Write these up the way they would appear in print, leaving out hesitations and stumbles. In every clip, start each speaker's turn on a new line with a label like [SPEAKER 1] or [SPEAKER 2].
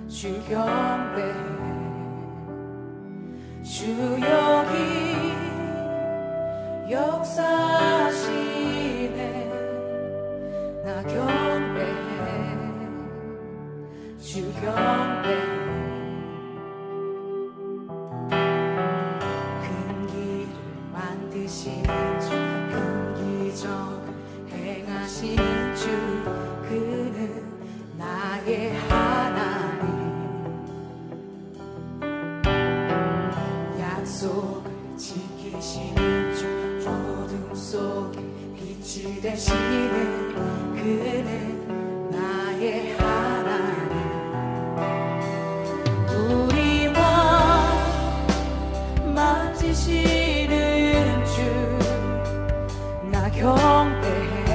[SPEAKER 1] 주 경배해. 주 여기 역사하시네. 나 경배해. 주 경배해. 큰 길을 만드시는 주, 큰 기적 행하시는 주, 그는 나의 하나님. 약속을 지키시는 주, 어둠 속에 빛이 되시는 그는 나의 하나님. 우리와 만지시는 주, 나 경배해.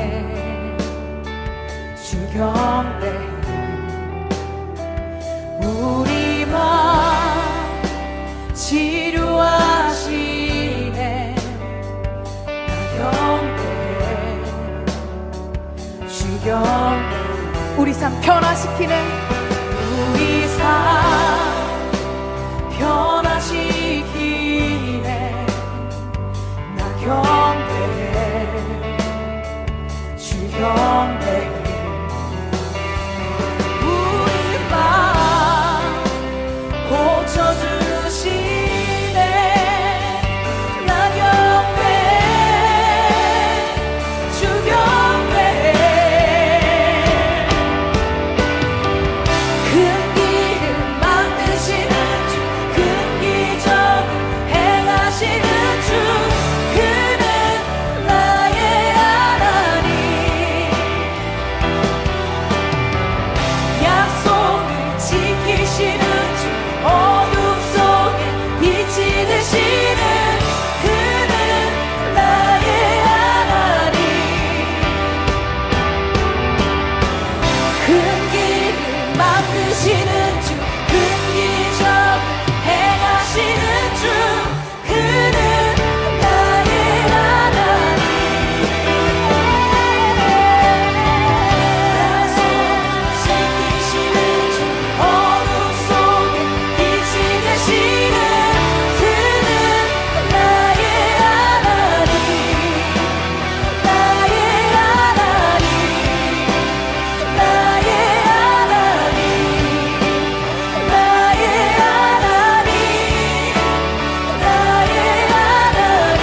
[SPEAKER 1] 주 경배해. 우리와 치료하시네. 나 경배해. 주 경배해. 우리 삶 변화시키네. 우리 삶 변화시키네. 나 경배해. 주 경배해. 우리 맘 고쳐주시네. 나 경배해. 주 경배해. 큰 길을 만드시는 주, 큰 기적 행하시는 주, 그는 나의 하나님. 약속을 지키시는 주, 어둠 속에 빛이 되시는 그는 나의 하나님. 큰 길을 만드시는 주, 큰 기적 행하시는 주, 그는 나의 하나님. 약속 지키시는 주, 어둠 속에 빛이 되시는 그는 나의 하나님. 나의 하나님. 나의 하나님. 나의 하나님. 나의 하나님.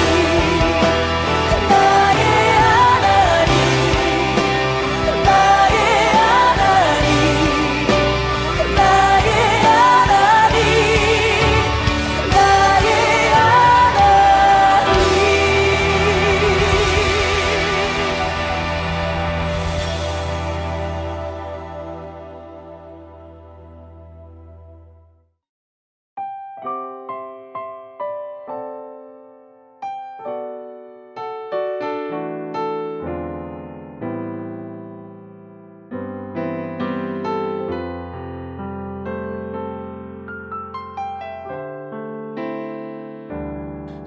[SPEAKER 1] 나의 하나님. 나의 하나님. 나의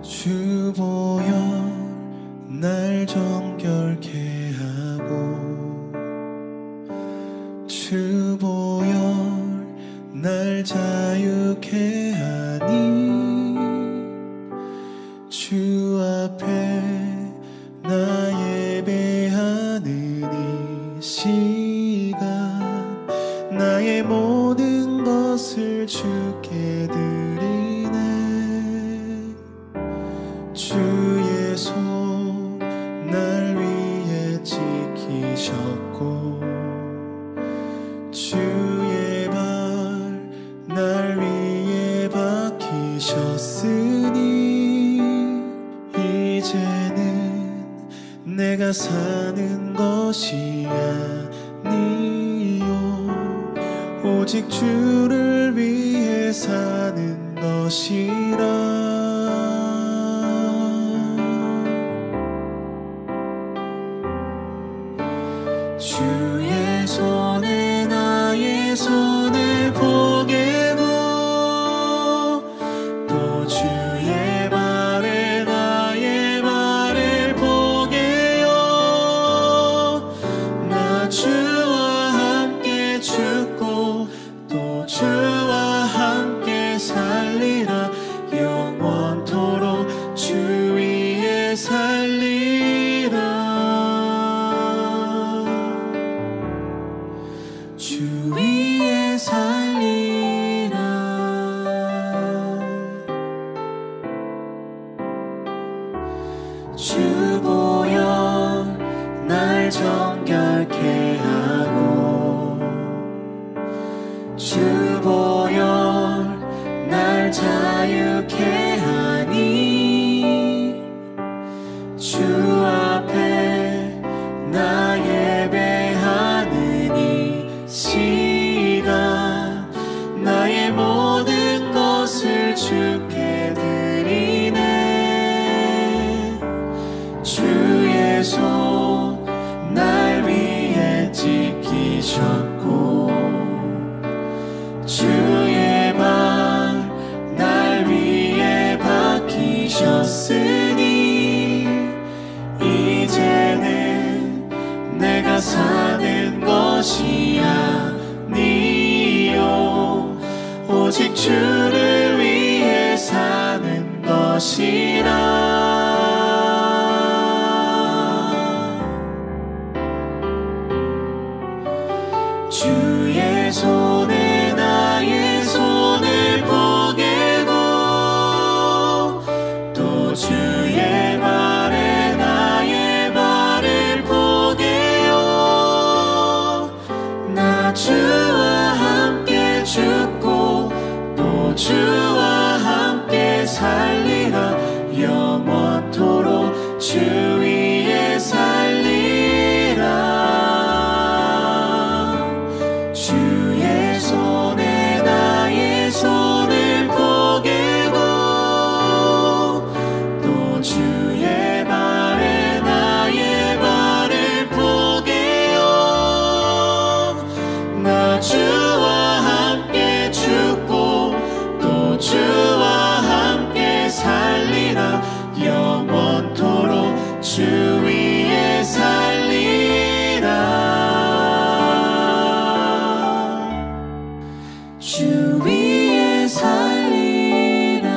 [SPEAKER 2] 주 보혈 날 정결케 하고, 주 보혈 날 자유케 하니, 주 앞에 나 예배하는 이 시간, 나의 모든 것을 주께 드리네. 주의 손 날 위해 지키셨고, 주의 발 날 위해 박히셨으니, 이제는 내가 사는 것이 아니요 오직 주를 위해 사는 것이라. 주의 손에 나의 손을 포개고, 또 주의 발에 나의 발을 포개요. 나 주와 함께 죽고 또 또 주와 함께 살리라. 영원토록 주 위에 살리라. 주 위에 살리라. 주 보혈 날 정결케 하고 주 보혈 날 자유케 하니 주 앞에 나 예배하는 이 시간 나의 모든 것을 주께 드리네. 주의 손 날 위에 지키셨고 주의 발 날 위에 박히셨으니 이제는 내가 사는 것이 아니요 오직 주를 위해 사는 것이라. 주의 손에 나의 손을 포개고 또 주의 발에 나의 발을 포개요. 나 주와 함께 죽고 또 주와 함께 살리라. 영원토록 주 위에 살리라. 주의 손에 나의 손을 포개고 또 주의 발에 나의 발을 포개요. 나 주와 함께 죽고 또 주와 함께 살리라. 영원토록 주 위에 살리라. 주 위에 살리라.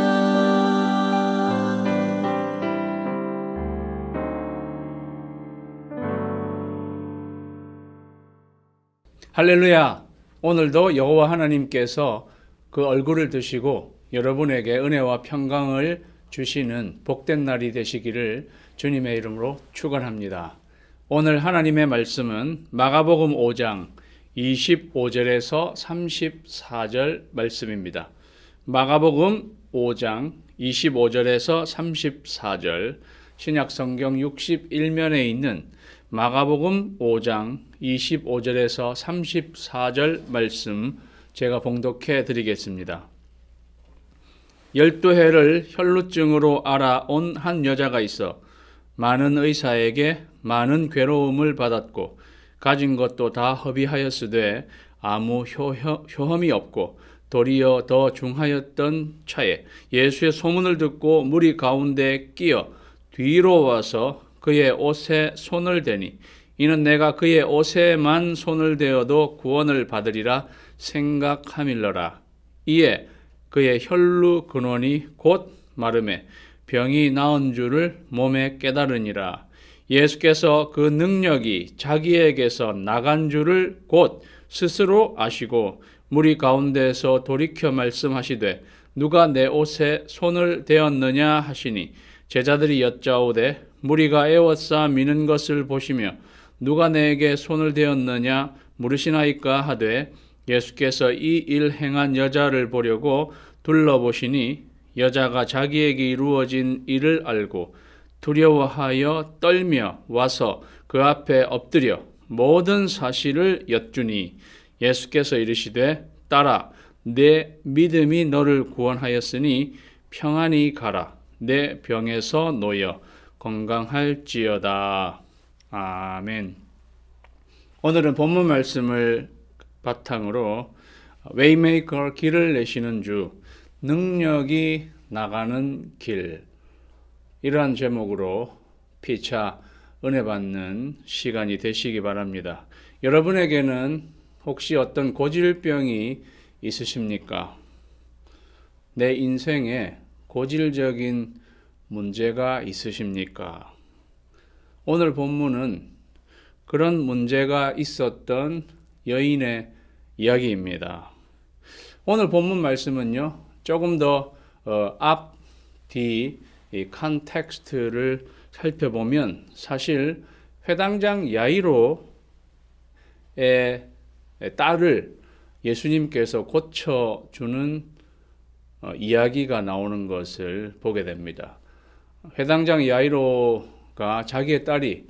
[SPEAKER 3] 할렐루야. 오늘도 여호와 하나님께서 그 얼굴을 드시고 여러분에게 은혜와 평강을 주시는 복된 날이 되시기를 주님의 이름으로 축원합니다. 오늘 하나님의 말씀은 마가복음 5장 25절에서 34절 말씀입니다. 마가복음 5장 25절에서 34절, 신약성경 61면에 있는 마가복음 5장 25절에서 34절 말씀 제가 봉독해 드리겠습니다. 12해를 혈루증으로 알아온 한 여자가 있어 많은 의사에게 많은 괴로움을 받았고 가진 것도 다 허비하였으되 아무 효험이 없고 도리어 더 중하였던 차에 예수의 소문을 듣고 무리 가운데 끼어 뒤로 와서 그의 옷에 손을 대니 이는 내가 그의 옷에만 손을 대어도 구원을 받으리라 생각함일러라. 이에 그의 혈루 근원이 곧 마름에 병이 나은 줄을 몸에 깨달으니라. 예수께서 그 능력이 자기에게서 나간 줄을 곧 스스로 아시고 무리 가운데서 돌이켜 말씀하시되 누가 내 옷에 손을 대었느냐 하시니 제자들이 여짜오되 무리가 애워싸 미는 것을 보시며 누가 내게 손을 대었느냐 물으시나이까 하되 예수께서 이 일 행한 여자를 보려고 둘러보시니 여자가 자기에게 이루어진 일을 알고 두려워하여 떨며 와서 그 앞에 엎드려 모든 사실을 여쭈니 예수께서 이르시되 딸아 내 믿음이 너를 구원하였으니 평안히 가라. 내 병에서 놓여 건강할지어다. 아멘. 오늘은 본문 말씀을 바탕으로 웨이메이커 길을 내시는 주, 능력이 나가는 길, 이러한 제목으로 피차 은혜 받는 시간이 되시기 바랍니다. 여러분에게는 혹시 어떤 고질병이 있으십니까? 내 인생에 고질적인 문제가 있으십니까? 오늘 본문은 그런 문제가 있었던 여인의 이야기입니다. 오늘 본문 말씀은요, 조금 더 앞, 뒤, 이 컨텍스트를 살펴보면 사실 회당장 야이로의 딸을 예수님께서 고쳐주는 이야기가 나오는 것을 보게 됩니다. 회당장 야이로가 자기의 딸이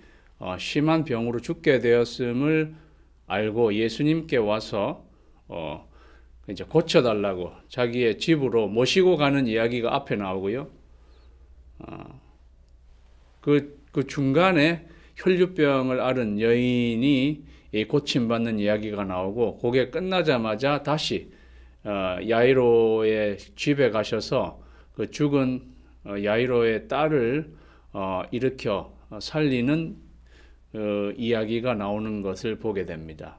[SPEAKER 3] 심한 병으로 죽게 되었음을 알고 예수님께 와서 이제 고쳐달라고 자기의 집으로 모시고 가는 이야기가 앞에 나오고요. 그 중간에 혈류병을 앓은 여인이 고침받는 이야기가 나오고, 그게 끝나자마자 다시 야이로의 집에 가셔서 그 죽은 야이로의 딸을 일으켜 살리는 이야기가 나오는 것을 보게 됩니다.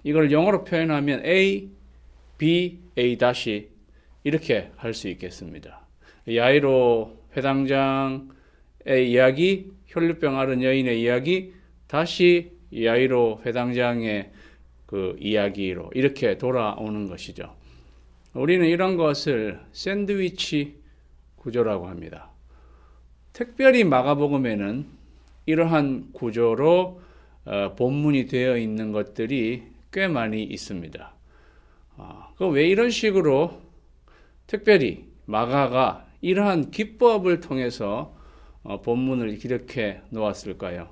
[SPEAKER 3] 이걸 영어로 표현하면 A, B, A 다시 이렇게 할 수 있겠습니다. 야이로 회당장의 이야기, 혈류병 앓은 여인의 이야기, 다시 야이로 회당장의 그 이야기로 이렇게 돌아오는 것이죠. 우리는 이런 것을 샌드위치 구조라고 합니다. 특별히 마가복음에는 이러한 구조로 본문이 되어 있는 것들이 꽤 많이 있습니다. 왜 이런 식으로 특별히 마가가 이러한 기법을 통해서 본문을 이렇게 놓았을까요?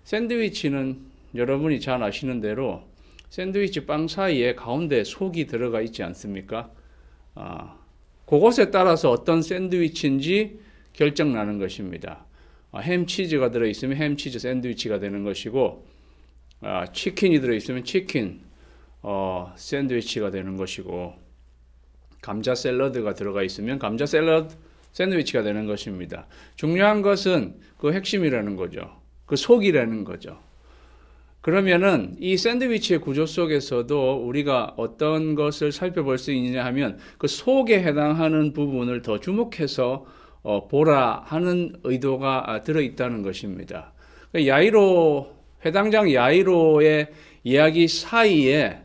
[SPEAKER 3] 샌드위치는 여러분이 잘 아시는 대로 샌드위치 빵 사이에 가운데 속이 들어가 있지 않습니까? 그것에 따라서 어떤 샌드위치인지 결정나는 것입니다. 햄치즈가 들어있으면 햄치즈 샌드위치가 되는 것이고, 치킨이 들어있으면 치킨 샌드위치가 되는 것이고, 감자 샐러드가 들어가 있으면 감자 샐러드 샌드위치가 되는 것입니다. 중요한 것은 그 핵심이라는 거죠. 그 속이라는 거죠. 그러면은 이 샌드위치의 구조 속에서도 우리가 어떤 것을 살펴볼 수 있느냐 하면 그 속에 해당하는 부분을 더 주목해서 보라 하는 의도가 들어있다는 것입니다. 야이로, 회당장 야이로의 이야기 사이에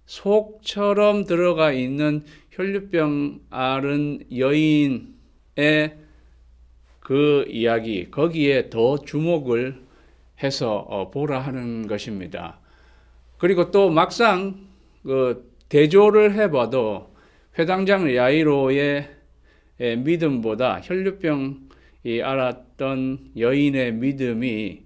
[SPEAKER 3] 속처럼 들어가 있는 혈류병 앓은 여인의 그 이야기, 거기에 더 주목을 해서 보라 하는 것입니다. 그리고 또 막상 그 대조를 해봐도 회당장 야이로의 믿음보다 혈류병이 앓았던 여인의 믿음이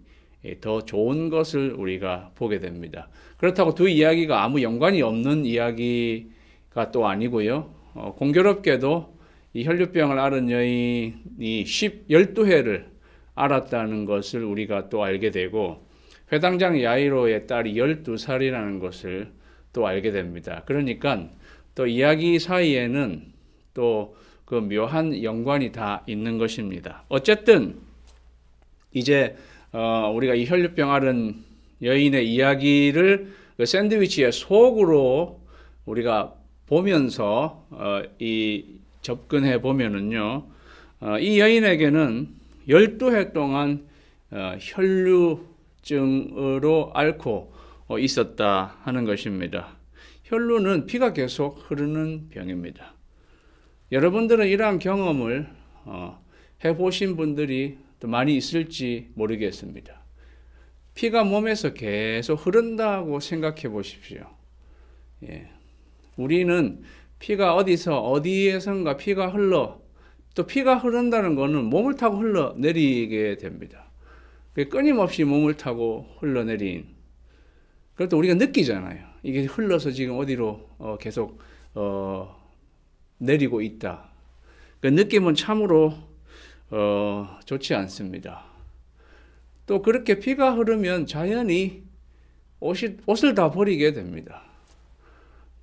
[SPEAKER 3] 더 좋은 것을 우리가 보게 됩니다. 그렇다고 두 이야기가 아무 연관이 없는 이야기가 또 아니고요. 공교롭게도 이 혈류병을 앓은 여인이 12회를 앓았다는 것을 우리가 또 알게 되고, 회당장 야이로의 딸이 12살이라는 것을 또 알게 됩니다. 그러니까 또 이야기 사이에는 또 그 묘한 연관이 다 있는 것입니다. 어쨌든 이제 우리가 이 혈류병 앓은 여인의 이야기를 그 샌드위치의 속으로 우리가 보면서 이 접근해 보면은요, 이 여인에게는 12해 동안 혈류증으로 앓고 있었다 하는 것입니다. 혈류는 피가 계속 흐르는 병입니다. 여러분들은 이러한 경험을 해보신 분들이 또 많이 있을지 모르겠습니다. 피가 몸에서 계속 흐른다고 생각해 보십시오. 예. 우리는 피가 어디에선가 피가 흘러, 또 피가 흐른다는 것은 몸을 타고 흘러내리게 됩니다. 끊임없이 몸을 타고 흘러내린, 그것도 우리가 느끼잖아요. 이게 흘러서 지금 어디로 계속 내리고 있다. 그 느낌은 참으로 좋지 않습니다. 또 그렇게 피가 흐르면 자연히 옷을 다 버리게 됩니다.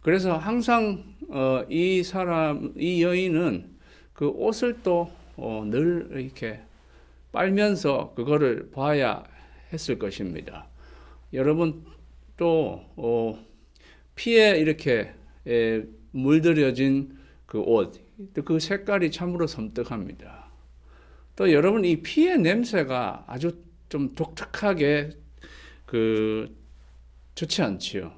[SPEAKER 3] 그래서 항상 이 여인은 그 옷을 또 늘 이렇게 빨면서 그거를 봐야 했을 것입니다. 여러분 또 피에 이렇게 물들여진 그 옷, 그 색깔이 참으로 섬뜩합니다. 또 여러분 이 피의 냄새가 아주 좀 독특하게 좋지 않지요.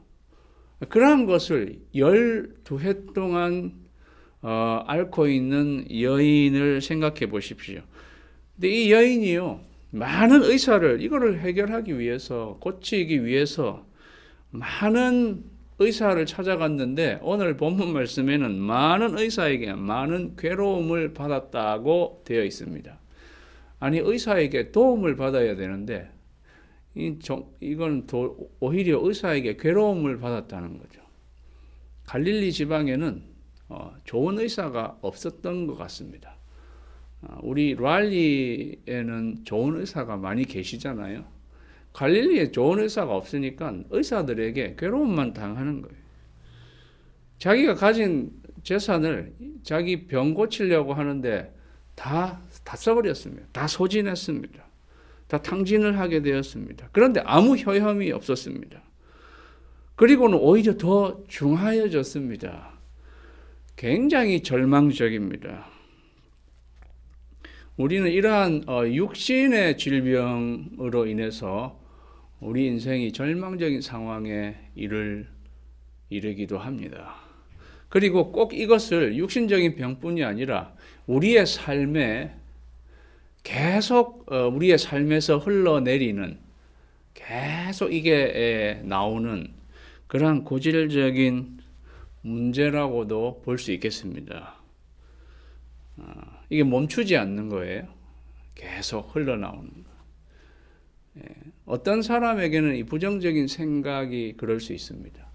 [SPEAKER 3] 그러한 것을 12해 동안 앓고 있는 여인을 생각해 보십시오. 근데 이 여인이요, 많은 의사를 이거를 해결하기 위해서, 고치기 위해서 많은 의사를 찾아갔는데 오늘 본문 말씀에는 많은 의사에게 많은 괴로움을 받았다고 되어 있습니다. 아니 의사에게 도움을 받아야 되는데 이건 오히려 의사에게 괴로움을 받았다는 거죠. 갈릴리 지방에는 좋은 의사가 없었던 것 같습니다. 우리 랄리에는 좋은 의사가 많이 계시잖아요. 갈릴리에 좋은 의사가 없으니까 의사들에게 괴로움만 당하는 거예요. 자기가 가진 재산을 자기 병 고치려고 하는데 다 써버렸습니다. 다 소진했습니다. 다 탕진을 하게 되었습니다. 그런데 아무 효험이 없었습니다. 그리고는 오히려 더 중하여졌습니다. 굉장히 절망적입니다. 우리는 이러한 육신의 질병으로 인해서 우리 인생이 절망적인 상황에 이르기도 합니다. 그리고 꼭 이것을 육신적인 병뿐이 아니라 우리의 삶에 계속 우리의 삶에서 흘러내리는 계속 이게 나오는 그러한 고질적인 문제라고도 볼 수 있겠습니다. 이게 멈추지 않는 거예요. 계속 흘러나오는 거. 어떤 사람에게는 이 부정적인 생각이 그럴 수 있습니다.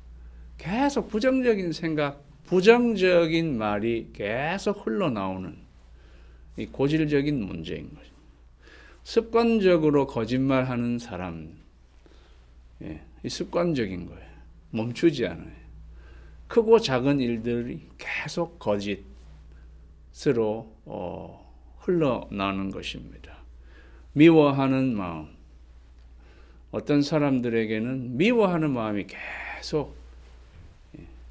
[SPEAKER 3] 계속 부정적인 생각, 부정적인 말이 계속 흘러나오는 이 고질적인 문제인 거죠. 습관적으로 거짓말하는 사람, 이 습관적인 거예요. 멈추지 않아요. 크고 작은 일들이 계속 거짓으로 흘러나오는 것입니다. 미워하는 마음, 어떤 사람들에게는 미워하는 마음이 계속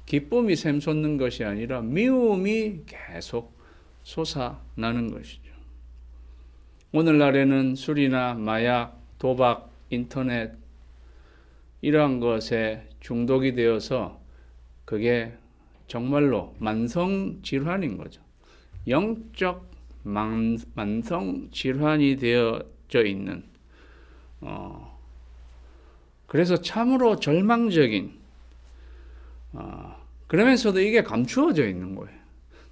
[SPEAKER 3] 기쁨이 샘솟는 것이 아니라 미움이 계속 솟아나는 것이죠. 오늘날에는 술이나 마약, 도박, 인터넷 이러한 것에 중독이 되어서 그게 정말로 만성질환인 거죠. 영적 만성질환이 되어져 있는 그래서 참으로 절망적인 그러면서도 이게 감추어져 있는 거예요.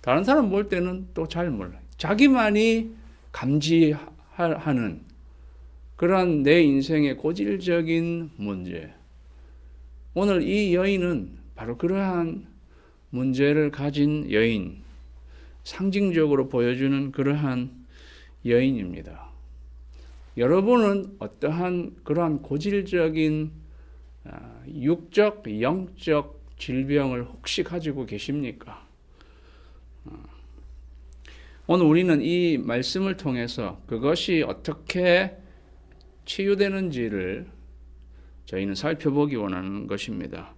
[SPEAKER 3] 다른 사람 볼 때는 또 잘 몰라요. 자기만이 감지하는 그러한 내 인생의 고질적인 문제. 오늘 이 여인은 바로 그러한 문제를 가진 여인, 상징적으로 보여주는 그러한 여인입니다. 여러분은 어떠한 그러한 고질적인 육적, 영적 질병을 혹시 가지고 계십니까? 오늘 우리는 이 말씀을 통해서 그것이 어떻게 치유되는지를 저희는 살펴보기 원하는 것입니다.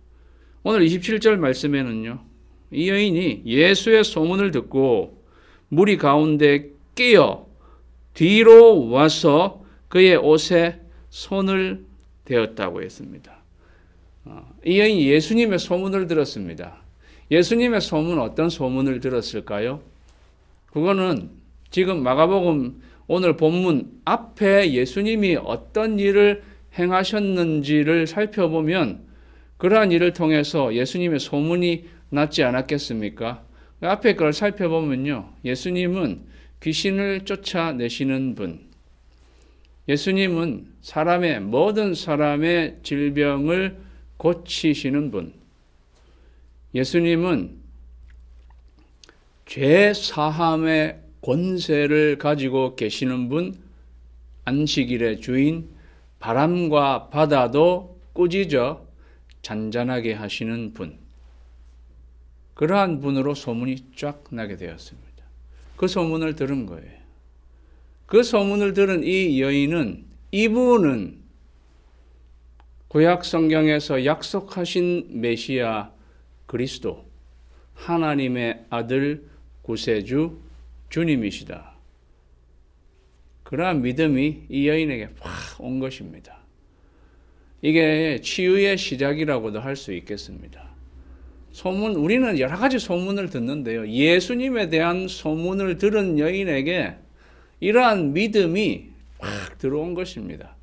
[SPEAKER 3] 오늘 27절 말씀에는요, 이 여인이 예수의 소문을 듣고 무리 가운데 끼어 뒤로 와서 그의 옷에 손을 대었다고 했습니다. 이 여인이 예수님의 소문을 들었습니다. 예수님의 소문, 어떤 소문을 들었을까요? 그거는 지금 마가복음 오늘 본문 앞에 예수님이 어떤 일을 행하셨는지를 살펴보면 그러한 일을 통해서 예수님의 소문이 났지 않았겠습니까? 앞에 걸 살펴보면요, 예수님은 귀신을 쫓아내시는 분, 예수님은 모든 사람의 질병을 고치시는 분, 예수님은 죄 사함의 권세를 가지고 계시는 분, 안식일의 주인, 바람과 바다도 꾸짖어 잔잔하게 하시는 분, 그러한 분으로 소문이 쫙 나게 되었습니다. 그 소문을 들은 거예요. 그 소문을 들은 이 여인은, 이분은 구약 성경에서 약속하신 메시아 그리스도, 하나님의 아들 구세주 주님이시다. 그러한 믿음이 이 여인에게 확 온 것입니다. 이게 치유의 시작이라고도 할 수 있겠습니다. 우리는 여러 가지 소문을 듣는데요. 예수님에 대한 소문을 들은 여인에게 이러한 믿음이 확 들어온 것입니다.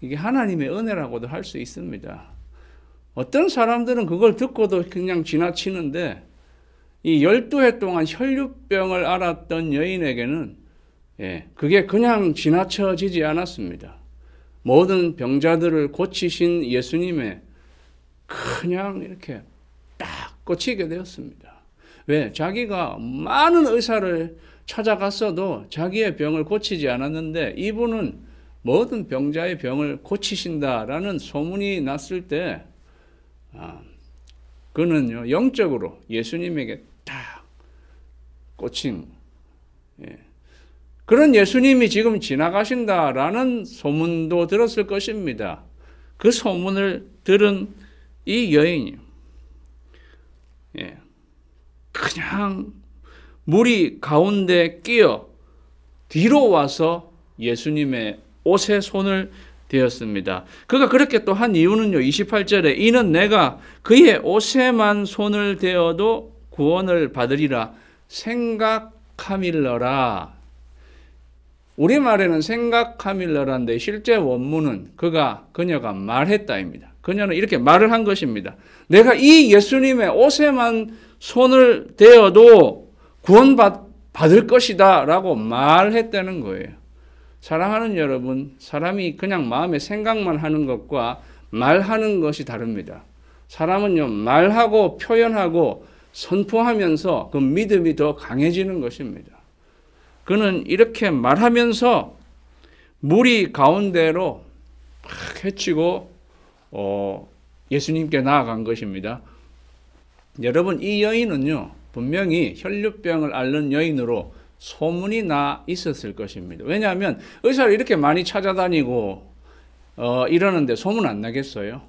[SPEAKER 3] 이게 하나님의 은혜라고도 할 수 있습니다. 어떤 사람들은 그걸 듣고도 그냥 지나치는데 이 12해 동안 혈류병을 앓았던 여인에게는 그게 그냥 지나쳐지지 않았습니다. 모든 병자들을 고치신 예수님의 그냥 이렇게 딱 꽂히게 되었습니다. 왜? 자기가 많은 의사를 찾아갔어도 자기의 병을 고치지 않았는데 이분은 모든 병자의 병을 고치신다라는 소문이 났을 때 그는요 영적으로 예수님에게 딱 꽂힌 그런 예수님이 지금 지나가신다라는 소문도 들었을 것입니다. 그 소문을 들은 이 여인이 그냥 무리 가운데 끼어 뒤로 와서 예수님의 옷에 손을 대었습니다. 그가 그렇게 또 한 이유는요. 28절에 이는 내가 그의 옷에만 손을 대어도 구원을 받으리라 생각함일러라. 우리말에는 생각함일러라인데 실제 원문은 그녀가 말했다입니다. 그녀는 이렇게 말을 한 것입니다. 내가 이 예수님의 옷에만 손을 대어도 구원받을 것이다 라고 말했다는 거예요. 사랑하는 여러분, 사람이 그냥 마음에 생각만 하는 것과 말하는 것이 다릅니다. 사람은요, 말하고 표현하고 선포하면서 그 믿음이 더 강해지는 것입니다. 그는 이렇게 말하면서 무리 가운데로 막 헤치고 예수님께 나아간 것입니다. 여러분, 이 여인은요, 분명히 혈류병을 앓는 여인으로 소문이 나 있었을 것입니다. 왜냐하면 의사를 이렇게 많이 찾아다니고 이러는데 소문 안 나겠어요?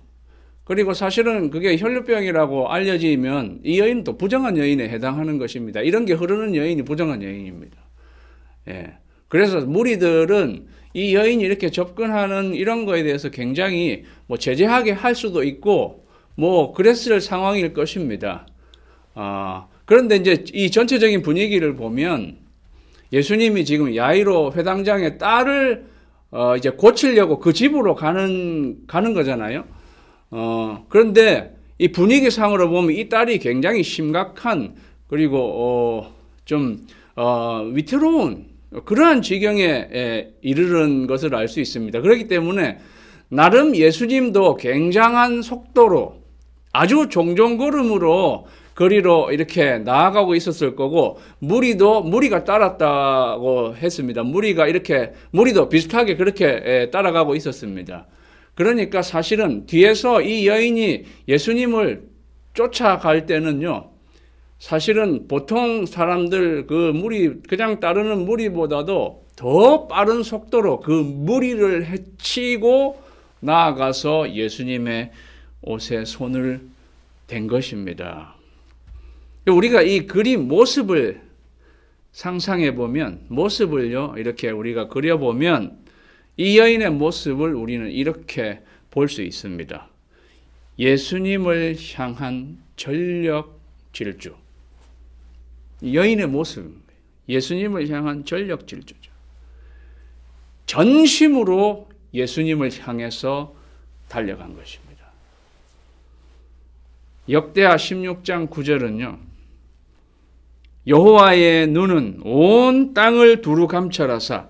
[SPEAKER 3] 그리고 사실은 그게 혈류병이라고 알려지면 이 여인은 부정한 여인에 해당하는 것입니다. 이런 게 흐르는 여인이 부정한 여인입니다. 그래서 무리들은 이 여인이 이렇게 접근하는 이런 거에 대해서 굉장히 제재하게 할 수도 있고 그랬을 상황일 것입니다. 그런데 이제 이 전체적인 분위기를 보면 예수님이 지금 야이로 회당장의 딸을 이제 고치려고 그 집으로 가는 거잖아요. 그런데 이 분위기상으로 보면 이 딸이 굉장히 심각한 그리고 좀 위태로운 그러한 지경에 이르는 것을 알 수 있습니다. 그렇기 때문에 나름 예수님도 굉장한 속도로 아주 종종걸음으로 거리로 이렇게 나아가고 있었을 거고 무리가 따랐다고 했습니다. 무리도 비슷하게 그렇게 따라가고 있었습니다. 그러니까 사실은 뒤에서 이 여인이 예수님을 쫓아갈 때는요, 사실은 보통 사람들 그냥 따르는 무리보다도 더 빠른 속도로 그 무리를 헤치고 나아가서 예수님의 옷에 손을 댄 것입니다. 우리가 이 그림 모습을 상상해 보면, 모습을요, 이렇게 우리가 그려보면 이 여인의 모습을 우리는 이렇게 볼 수 있습니다. 예수님을 향한 전력 질주. 여인의 모습입니다. 예수님을 향한 전력 질주죠. 전심으로 예수님을 향해서 달려간 것입니다. 역대하 16장 9절은요. 여호와의 눈은 온 땅을 두루 감찰하사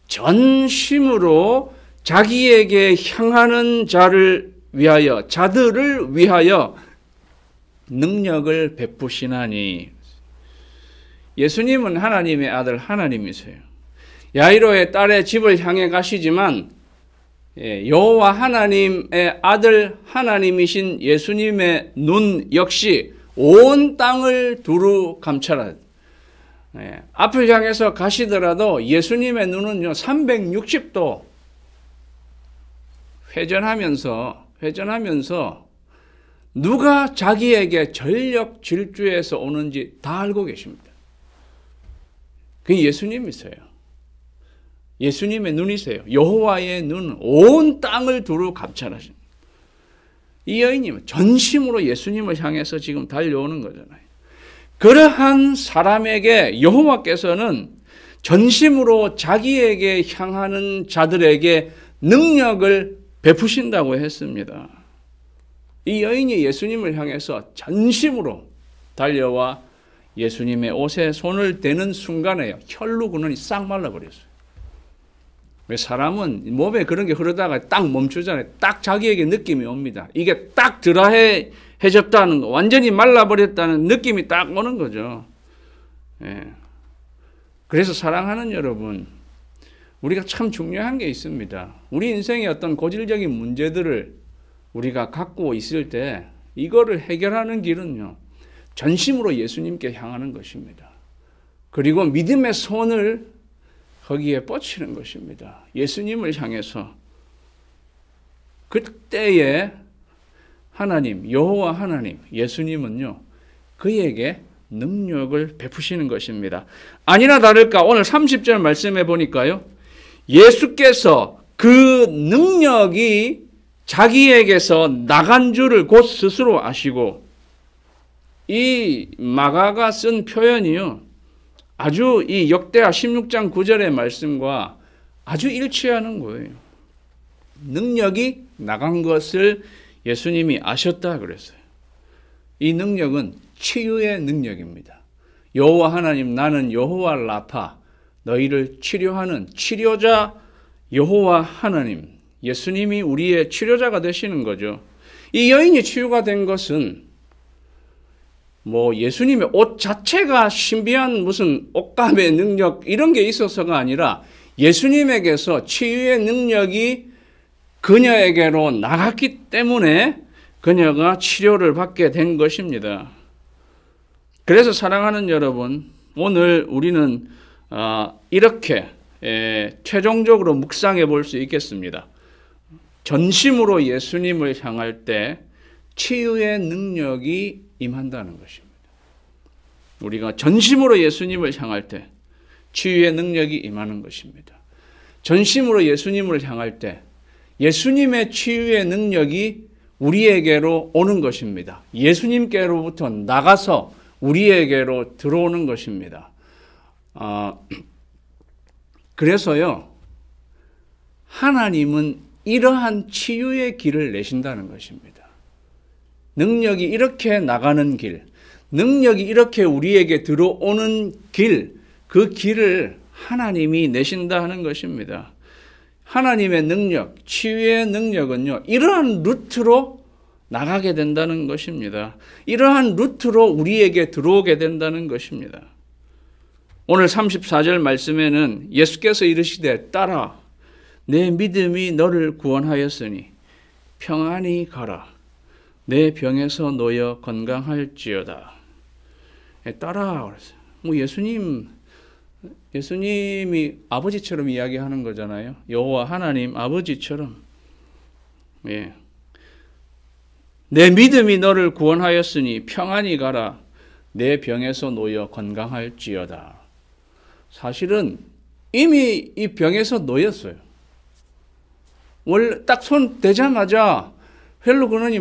[SPEAKER 3] 전심으로 자기에게 향하는 자들을 위하여 능력을 베푸시나니. 예수님은 하나님의 아들 하나님이세요. 야이로의 딸의 집을 향해 가시지만 여호와 하나님의 아들 하나님이신 예수님의 눈 역시 온 땅을 두루 감찰하라. 앞을 향해서 가시더라도 예수님의 눈은요 360도 회전하면서 회전하면서 누가 자기에게 전력 질주해서 오는지 다 알고 계십니다. 그게 예수님이세요. 예수님의 눈이세요. 여호와의 눈은 온 땅을 두루 감찰하십니다. 이 여인님은 전심으로 예수님을 향해서 지금 달려오는 거잖아요. 그러한 사람에게 여호와께서는 전심으로 자기에게 향하는 자들에게 능력을 베푸신다고 했습니다. 이 여인이 예수님을 향해서 전심으로 달려와 예수님의 옷에 손을 대는 순간에요. 혈루 근원이 싹 말라버렸어요. 왜 사람은 몸에 그런 게 흐르다가 딱 멈추잖아요. 딱 자기에게 느낌이 옵니다. 이게 딱 드라해졌다는 거, 완전히 말라버렸다는 느낌이 딱 오는 거죠. 예. 그래서 사랑하는 여러분, 우리가 참 중요한 게 있습니다. 우리 인생의 어떤 고질적인 문제들을 우리가 갖고 있을 때 이거를 해결하는 길은요, 전심으로 예수님께 향하는 것입니다. 그리고 믿음의 손을 거기에 뻗치는 것입니다. 예수님을 향해서. 그때에 하나님, 여호와 하나님, 예수님은요, 그에게 능력을 베푸시는 것입니다. 아니나 다를까 오늘 30절 말씀해 보니까요, 예수께서 그 능력이 자기에게서 나간 줄을 곧 스스로 아시고, 이 마가가 쓴 표현이요, 아주 이 역대하 16장 9절의 말씀과 아주 일치하는 거예요. 능력이 나간 것을 예수님이 아셨다 그랬어요. 이 능력은 치유의 능력입니다. 여호와 하나님, 나는 여호와 라파, 너희를 치료하는 치료자 여호와 하나님, 예수님이 우리의 치료자가 되시는 거죠. 이 여인이 치유가 된 것은 예수님의 옷 자체가 신비한 무슨 옷감의 능력 이런 게 있어서가 아니라 예수님에게서 치유의 능력이 그녀에게로 나갔기 때문에 그녀가 치료를 받게 된 것입니다. 그래서 사랑하는 여러분, 오늘 우리는 이렇게 최종적으로 묵상해 볼 수 있겠습니다. 전심으로 예수님을 향할 때 치유의 능력이 임한다는 것입니다. 우리가 전심으로 예수님을 향할 때 치유의 능력이 임하는 것입니다. 전심으로 예수님을 향할 때 예수님의 치유의 능력이 우리에게로 오는 것입니다. 예수님께로부터 나가서 우리에게로 들어오는 것입니다. 그래서요, 하나님은 이러한 치유의 길을 내신다는 것입니다. 능력이 이렇게 나가는 길, 능력이 이렇게 우리에게 들어오는 길, 그 길을 하나님이 내신다 하는 것입니다. 하나님의 능력, 치유의 능력은요, 이러한 루트로 나가게 된다는 것입니다. 이러한 루트로 우리에게 들어오게 된다는 것입니다. 오늘 34절 말씀에는 예수께서 이르시되 딸아, 내 믿음이 너를 구원하였으니 평안히 가라. 내 병에서 놓여 건강할지어다. 딸아, 예수님이 아버지처럼 이야기하는 거잖아요. 여호와 하나님 아버지처럼. 예. 내 믿음이 너를 구원하였으니 평안히 가라. 내 병에서 놓여 건강할지어다. 사실은 이미 이 병에서 놓였어요. 원래 딱 손 대자마자 혈루 근원이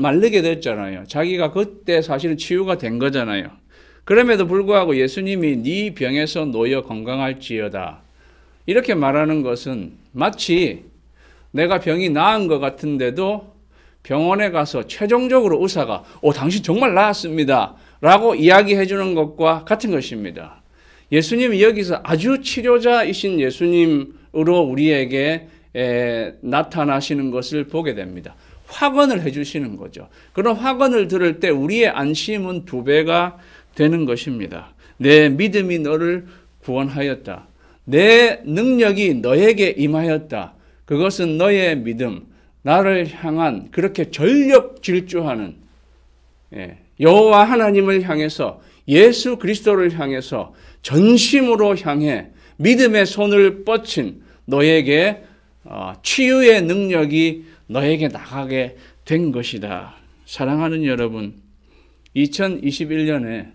[SPEAKER 3] 마르게 됐잖아요. 자기가 그때 사실은 치유가 된 거잖아요. 그럼에도 불구하고 예수님이 네 병에서 놓여 건강할지어다 이렇게 말하는 것은 마치 내가 병이 나은 것 같은데도 병원에 가서 최종적으로 의사가 당신 정말 나았습니다 라고 이야기해 주는 것과 같은 것입니다. 예수님이 여기서 아주 치료자이신 예수님으로 우리에게 나타나시는 것을 보게 됩니다. 확언을 해주시는 거죠. 그런 확언을 들을 때 우리의 안심은 2배가 되는 것입니다. 내 믿음이 너를 구원하였다. 내 능력이 너에게 임하였다. 그것은 너의 믿음, 나를 향한 그렇게 전력 질주하는 여호와 하나님을 향해서 예수 그리스도를 향해서 전심으로 향해 믿음의 손을 뻗친 너에게 치유의 능력이 너에게 나가게 된 것이다. 사랑하는 여러분, 2021년에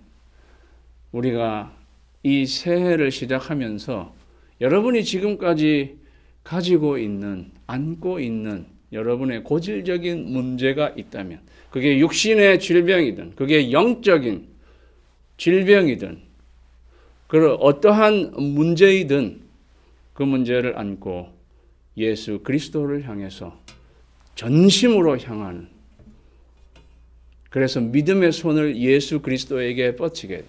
[SPEAKER 3] 우리가 이 새해를 시작하면서 여러분이 지금까지 가지고 있는, 안고 있는 여러분의 고질적인 문제가 있다면, 그게 육신의 질병이든 그게 영적인 질병이든 그 어떠한 문제이든 그 문제를 안고 예수 그리스도를 향해서 전심으로 향하는, 그래서 믿음의 손을 예수 그리스도에게 뻗치게,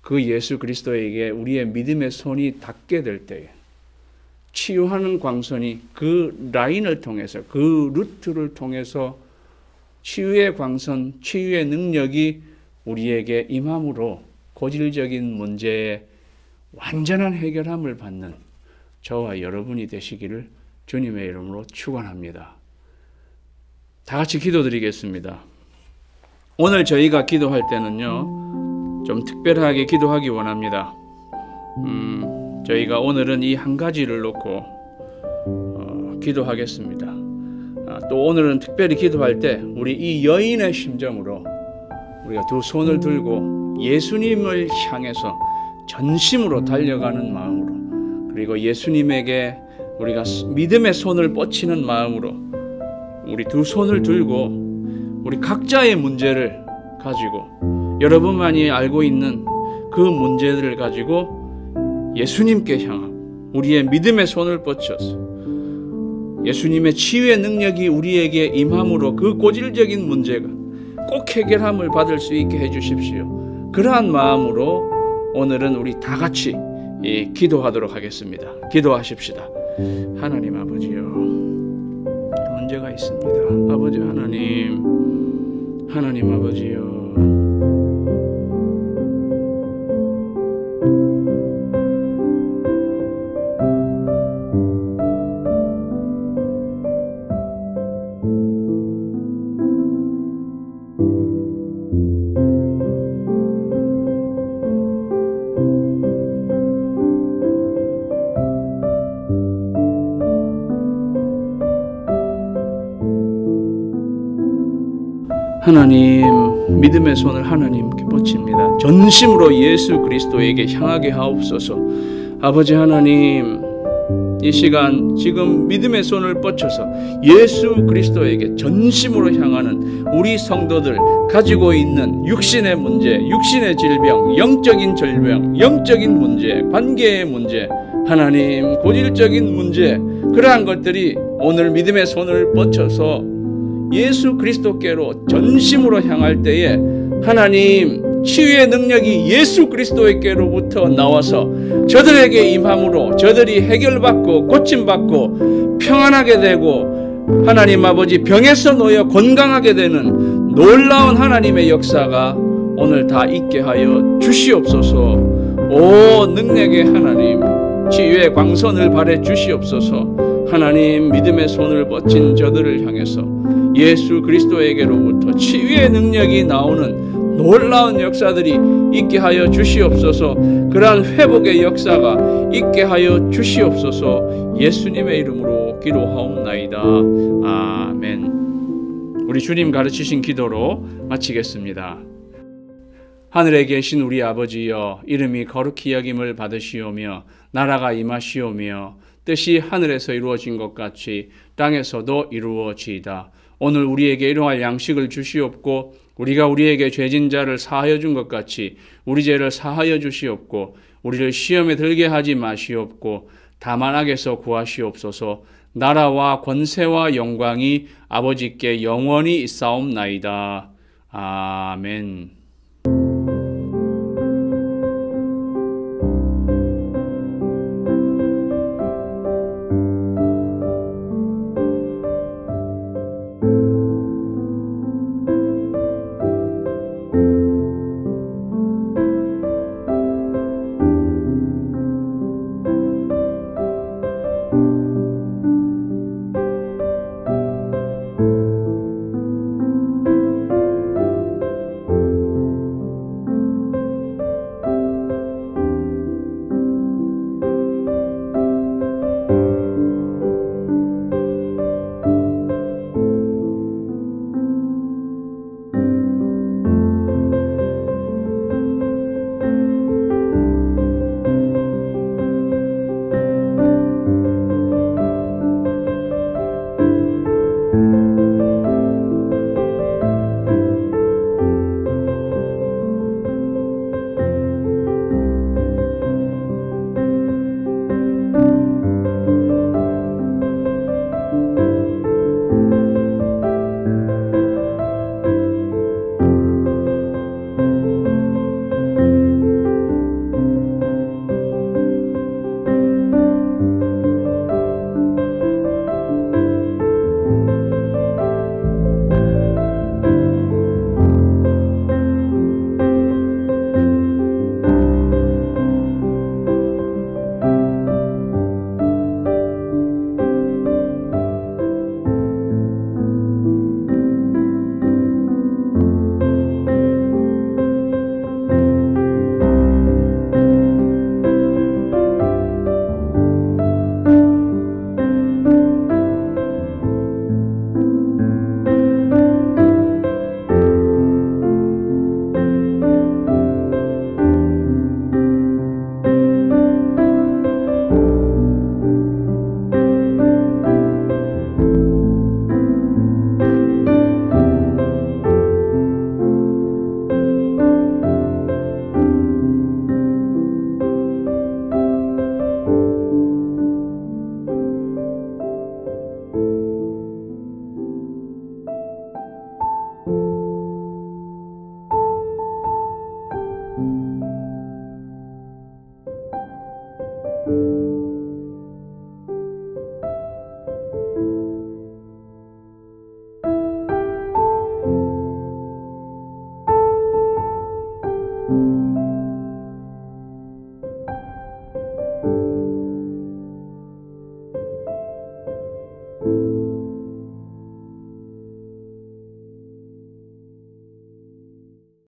[SPEAKER 3] 그 예수 그리스도에게 우리의 믿음의 손이 닿게 될 때에 치유하는 광선이 그 라인을 통해서, 그 루트를 통해서 치유의 광선, 치유의 능력이 우리에게 임함으로 고질적인 문제에 완전한 해결함을 받는 저와 여러분이 되시기를 주님의 이름으로 축원합니다. 다 같이 기도드리겠습니다. 오늘 저희가 기도할 때는요, 좀 특별하게 기도하기 원합니다. 저희가 오늘은 이 한 가지를 놓고 기도하겠습니다. 또 오늘은 특별히 기도할 때 우리 이 여인의 심정으로 우리가 두 손을 들고 예수님을 향해서 전심으로 달려가는 마음으로, 그리고 예수님에게 우리가 믿음의 손을 뻗치는 마음으로 우리 두 손을 들고 우리 각자의 문제를 가지고, 여러분만이 알고 있는 그 문제들을 가지고 예수님께 향하고 우리의 믿음의 손을 뻗쳐서 예수님의 치유의 능력이 우리에게 임함으로 그 고질적인 문제가 꼭 해결함을 받을 수 있게 해주십시오. 그러한 마음으로 오늘은 우리 다 같이 기도하도록 하겠습니다. 기도하십시다. 하나님 아버지요, 문제가 있습니다. 아버지 하나님, 하나님 아버지요, 하나님, 믿음의 손을 하나님께 뻗칩니다. 전심으로 예수 그리스도에게 향하게 하옵소서. 아버지 하나님, 이 시간 지금 믿음의 손을 뻗쳐서 예수 그리스도에게 전심으로 향하는 우리 성도들 가지고 있는 육신의 문제, 육신의 질병, 영적인 질병, 영적인 문제, 관계의 문제, 하나님 고질적인 문제, 그러한 것들이 오늘 믿음의 손을 뻗쳐서 예수 그리스도께로 전심으로 향할 때에 하나님 치유의 능력이 예수 그리스도께로부터 나와서 저들에게 임함으로 저들이 해결받고 고침받고 평안하게 되고, 하나님 아버지 병에서 놓여 건강하게 되는 놀라운 하나님의 역사가 오늘 다 있게 하여 주시옵소서. 오 능력의 하나님, 치유의 광선을 발해 주시옵소서. 하나님 믿음의 손을 뻗친 저들을 향해서 예수 그리스도에게로부터 치유의 능력이 나오는 놀라운 역사들이 있게 하여 주시옵소서. 그러한 회복의 역사가 있게 하여 주시옵소서. 예수님의 이름으로 기도하옵나이다. 아멘. 우리 주님 가르치신 기도로 마치겠습니다. 하늘에 계신 우리 아버지여, 이름이 거룩히 여김을 받으시오며 나라가 임하시오며 뜻이 하늘에서 이루어진 것 같이 땅에서도 이루어지이다. 오늘 우리에게 일용할 양식을 주시옵고 우리가 우리에게 죄진 자를 사하여 준 것 같이 우리 죄를 사하여 주시옵고 우리를 시험에 들게 하지 마시옵고 다만 악에서 구하시옵소서. 나라와 권세와 영광이 아버지께 영원히 있사옵나이다. 아멘.
[SPEAKER 1] 나리